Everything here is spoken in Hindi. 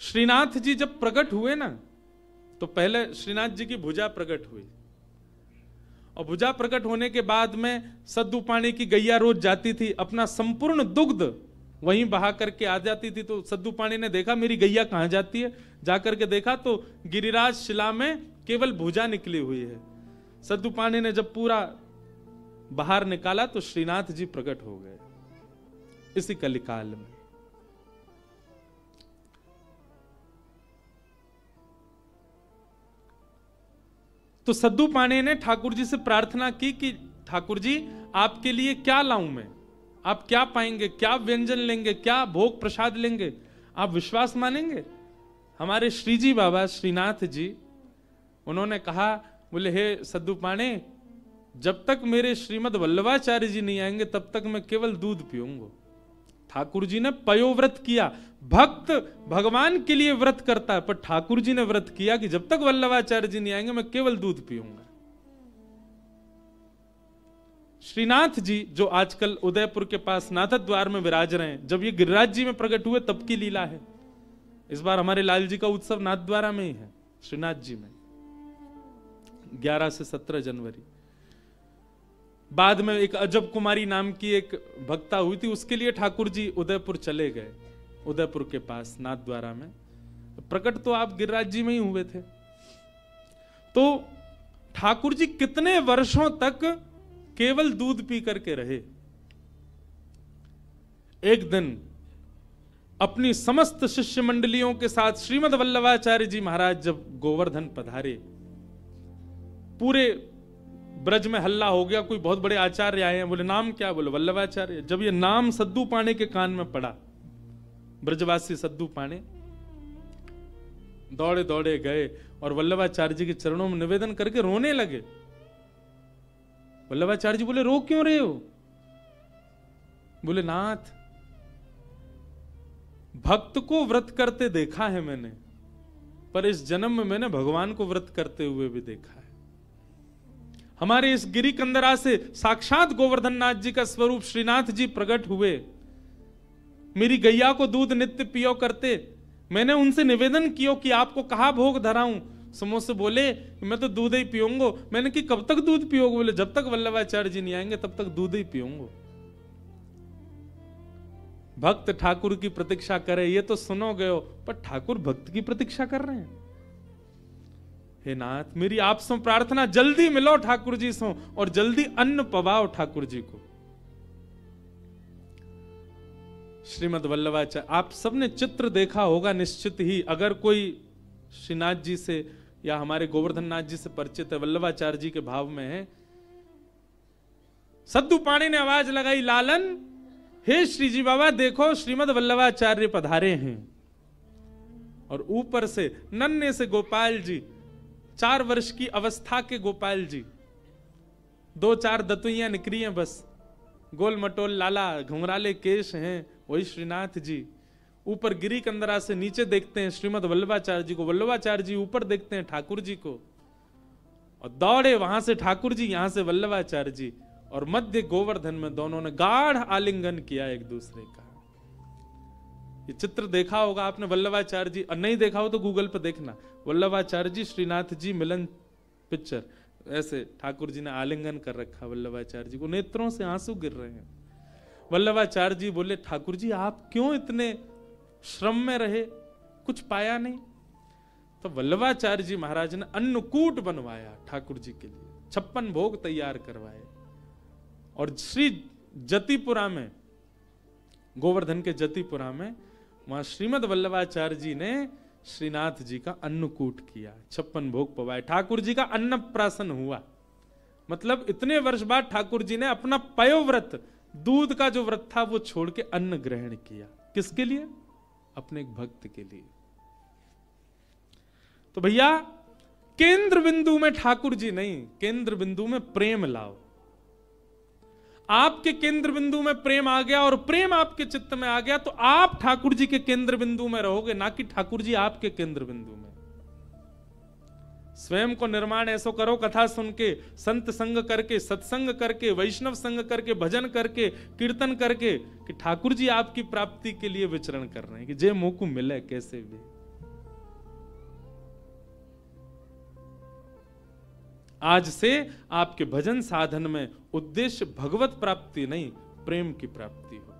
श्रीनाथ जी जब प्रकट हुए ना, तो पहले श्रीनाथ जी की भुजा प्रकट हुई, और भुजा प्रकट होने के बाद में सद्दू पानी की गैया रोज जाती थी, अपना संपूर्ण दुग्ध वहीं बहा करके आ जाती थी। तो सद्दू पानी ने देखा मेरी गैया कहां जाती है, जाकर के देखा तो गिरिराज शिला में केवल भुजा निकली हुई है। सद्दू पानी ने जब पूरा बाहर निकाला तो श्रीनाथ जी प्रकट हो गए इसी कलिकाल में। तो सद्दू पानी ने ठाकुर जी से प्रार्थना की कि ठाकुर जी आपके लिए क्या लाऊं मैं, आप क्या पाएंगे, क्या व्यंजन लेंगे, क्या भोग प्रसाद लेंगे, आप विश्वास मानेंगे। हमारे श्रीजी बाबा श्रीनाथ जी उन्होंने कहा, बोले हे सद्दू पाने, जब तक मेरे श्रीमद वल्लभाचार्य जी नहीं आएंगे तब तक मैं केवल दूध पीऊंगा। ठाकुर जी ने पयोव्रत किया। भक्त भगवान के लिए व्रत करता है, पर ठाकुर जी ने व्रत किया कि जब तक वल्लभाचार्य जी नहीं आएंगे मैं केवल दूध पीऊंगा। श्रीनाथ जी जो आजकल उदयपुर के पास नाथद द्वार में विराज रहे हैं, जब ये गिरिराज जी में प्रकट हुए तब की लीला है। इस बार हमारे लाल जी का उत्सव नाथ द्वारा में ही है, श्रीनाथ जी में 11 से 17 जनवरी। बाद में एक अजब कुमारी नाम की एक भक्ता हुई थी, उसके लिए ठाकुर जी उदयपुर चले गए, उदयपुर के पास नाथ द्वारा में। प्रकट तो आप गिरिराज जी में ही हुए थे। तो ठाकुर जी कितने वर्षों तक केवल दूध पी करके रहे। एक दिन अपनी समस्त शिष्य मंडलियों के साथ श्रीमद वल्लभाचार्य जी महाराज जब गोवर्धन पधारे, पूरे ब्रज में हल्ला हो गया, कोई बहुत बड़े आचार्य आए हैं। बोले नाम क्या, बोले वल्लभाचार्य। जब ये नाम सद्दू पाने के कान में पड़ा, ब्रजवासी सद्दू पाने दौड़े दौड़े गए और वल्लभाचार्य जी के चरणों में निवेदन करके रोने लगे। वल्लभाचार्य जी बोले रो क्यों रहे हो? बोले नाथ, भक्त को व्रत करते देखा है मैंने, पर इस जन्म में मैंने भगवान को व्रत करते हुए भी देखा है। हमारे इस गिरी कंदरा से साक्षात गोवर्धन नाथ जी का स्वरूप श्रीनाथ जी प्रकट हुए। मेरी गैया को दूध नित्य पियो करते, मैंने उनसे निवेदन किया कि आपको कहा भोग धराऊं। समोसे बोले मैं तो दूध ही पीऊंगा। मैंने कि कब तक दूध पियोगे? बोले जब तक वल्लभाचार्य जी नहीं आएंगे तब तक दूध ही पीऊंगा। भक्त ठाकुर की प्रतीक्षा करे ये तो सुनोगे हो, पर ठाकुर भक्त की प्रतीक्षा कर रहे हैं। हे नाथ, मेरी आप से प्रार्थना, जल्दी मिलो ठाकुर जी से और जल्दी अन्न पवाओ ठाकुर जी को। श्रीमद वल्लभाचार्य, आप सबने चित्र देखा होगा निश्चित ही, अगर कोई श्रीनाथ जी से या हमारे गोवर्धन नाथ जी से परिचित है, वल्लभाचार्य जी के भाव में है। सद्दू पाणी ने आवाज लगाई, लालन हे श्रीजी बाबा देखो श्रीमद वल्लभाचार्य पधारे हैं। और ऊपर से नन्हे से गोपाल जी, 4 वर्ष की अवस्था के गोपाल जी, 2-4 दतुइयां निकली हैं बस, गोल मटोल लाला घुंघराले केश हैं, वही श्रीनाथ जी। ऊपर गिरी कंदरा से नीचे देखते हैं श्रीमद वल्लभाचार्य जी को, वल्लभाचार्य जी ऊपर देखते हैं ठाकुर जी को, और दौड़े वहां से ठाकुर जी, यहां से वल्लभाचार्य जी, और मध्य गोवर्धन में दोनों ने गाढ़ आलिंगन किया एक दूसरे का। ये चित्र देखा होगा आपने वल्लभाचार्य जी, और नहीं देखा हो तो गूगल पर देखना, वल्लभाचार्य जी श्रीनाथ जी मिलन पिक्चर, ऐसे ठाकुर जी ने आलिंगन कर रखा वल्लभाचार्य जी को, नेत्रों से आंसू गिर रहे हैं। वल्लभाचार्य जी बोले ठाकुर जी आप क्यों इतने श्रम में रहे, कुछ पाया नहीं? तो वल्लभाचार्य जी महाराज ने अन्नकूट बनवाया ठाकुर जी के लिए, 56 भोग तैयार करवाए, और श्री जतिपुरा में, गोवर्धन के जतिपुरा में, वहां श्रीमद वल्लभाचार्य जी ने श्रीनाथ जी का अन्नकूट किया, 56 भोग पवाए, ठाकुर जी का अन्नप्राशन हुआ। मतलब इतने वर्ष बाद ठाकुर जी ने अपना पयोव्रत, दूध का जो व्रत था वो छोड़ के अन्न ग्रहण किया। किसके लिए? अपने एक भक्त के लिए। तो भैया केंद्र बिंदु में ठाकुर जी नहीं, केंद्र बिंदु में प्रेम लाओ। आपके केंद्र बिंदु में प्रेम आ गया और प्रेम आपके चित्त में आ गया तो आप ठाकुर जी के केंद्र बिंदु में रहोगे, ना कि ठाकुर जी आपके केंद्र बिंदु में। स्वयं को निर्माण ऐसो करो, कथा सुन के, संत संग करके, सत्संग करके, वैष्णव संग करके, भजन करके, कीर्तन करके, कि ठाकुर जी आपकी प्राप्ति के लिए विचरण कर रहे हैं कि जे मुंह को मिले कैसे भी। आज से आपके भजन साधन में उद्देश्य भगवत प्राप्ति नहीं, प्रेम की प्राप्ति हो।